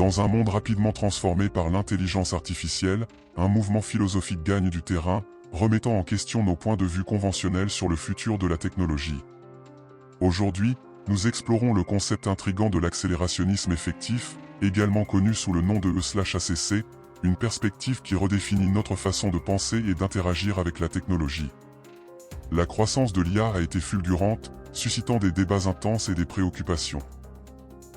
Dans un monde rapidement transformé par l'intelligence artificielle, un mouvement philosophique gagne du terrain, remettant en question nos points de vue conventionnels sur le futur de la technologie. Aujourd'hui, nous explorons le concept intrigant de l'accélérationnisme effectif, également connu sous le nom de E/ACC, une perspective qui redéfinit notre façon de penser et d'interagir avec la technologie. La croissance de l'IA a été fulgurante, suscitant des débats intenses et des préoccupations.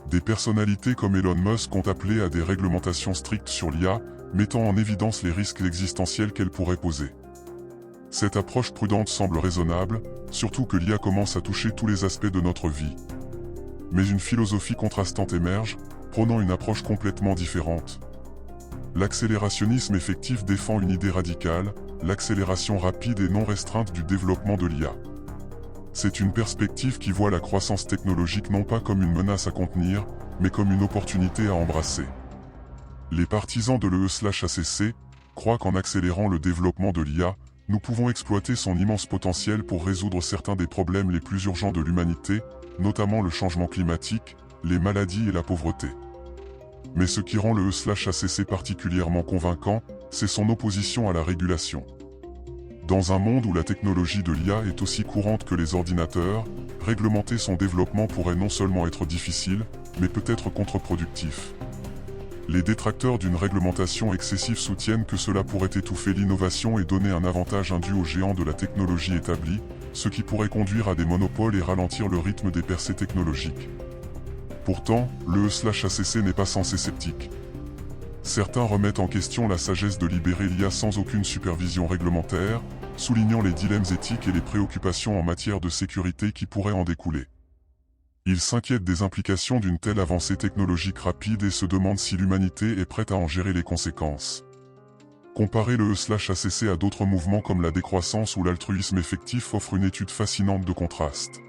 Des personnalités comme Elon Musk ont appelé à des réglementations strictes sur l'IA, mettant en évidence les risques existentiels qu'elle pourrait poser. Cette approche prudente semble raisonnable, surtout que l'IA commence à toucher tous les aspects de notre vie. Mais une philosophie contrastante émerge, prônant une approche complètement différente. L'accélérationnisme effectif défend une idée radicale, l'accélération rapide et non restreinte du développement de l'IA. C'est une perspective qui voit la croissance technologique non pas comme une menace à contenir, mais comme une opportunité à embrasser. Les partisans de l'E/ACC croient qu'en accélérant le développement de l'IA, nous pouvons exploiter son immense potentiel pour résoudre certains des problèmes les plus urgents de l'humanité, notamment le changement climatique, les maladies et la pauvreté. Mais ce qui rend le E/ACC particulièrement convaincant, c'est son opposition à la régulation. Dans un monde où la technologie de l'IA est aussi courante que les ordinateurs, réglementer son développement pourrait non seulement être difficile, mais peut être contre-productif. Les détracteurs d'une réglementation excessive soutiennent que cela pourrait étouffer l'innovation et donner un avantage indu aux géants de la technologie établie, ce qui pourrait conduire à des monopoles et ralentir le rythme des percées technologiques. Pourtant, le E/ACC n'est pas sans ses sceptiques. Certains remettent en question la sagesse de libérer l'IA sans aucune supervision réglementaire, soulignant les dilemmes éthiques et les préoccupations en matière de sécurité qui pourraient en découler. Ils s'inquiètent des implications d'une telle avancée technologique rapide et se demandent si l'humanité est prête à en gérer les conséquences. Comparer le E/ACC à d'autres mouvements comme la décroissance ou l'altruisme effectif offre une étude fascinante de contraste.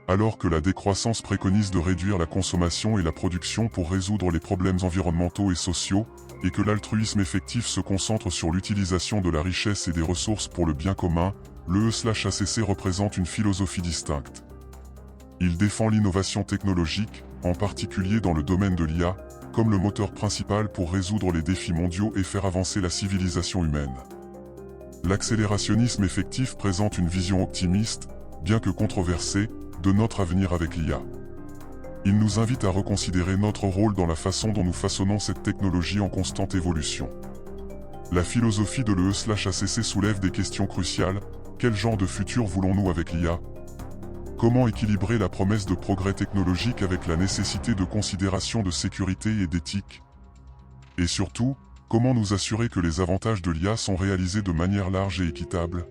Alors que la décroissance préconise de réduire la consommation et la production pour résoudre les problèmes environnementaux et sociaux, et que l'altruisme effectif se concentre sur l'utilisation de la richesse et des ressources pour le bien commun, le E/ACC représente une philosophie distincte. Il défend l'innovation technologique, en particulier dans le domaine de l'IA, comme le moteur principal pour résoudre les défis mondiaux et faire avancer la civilisation humaine. L'accélérationnisme effectif présente une vision optimiste, bien que controversée, de notre avenir avec l'IA. Il nous invite à reconsidérer notre rôle dans la façon dont nous façonnons cette technologie en constante évolution. La philosophie de l'E/ACC soulève des questions cruciales. Quel genre de futur voulons-nous avec l'IA ? Comment équilibrer la promesse de progrès technologique avec la nécessité de considération de sécurité et d'éthique ? Et surtout, comment nous assurer que les avantages de l'IA sont réalisés de manière large et équitable ?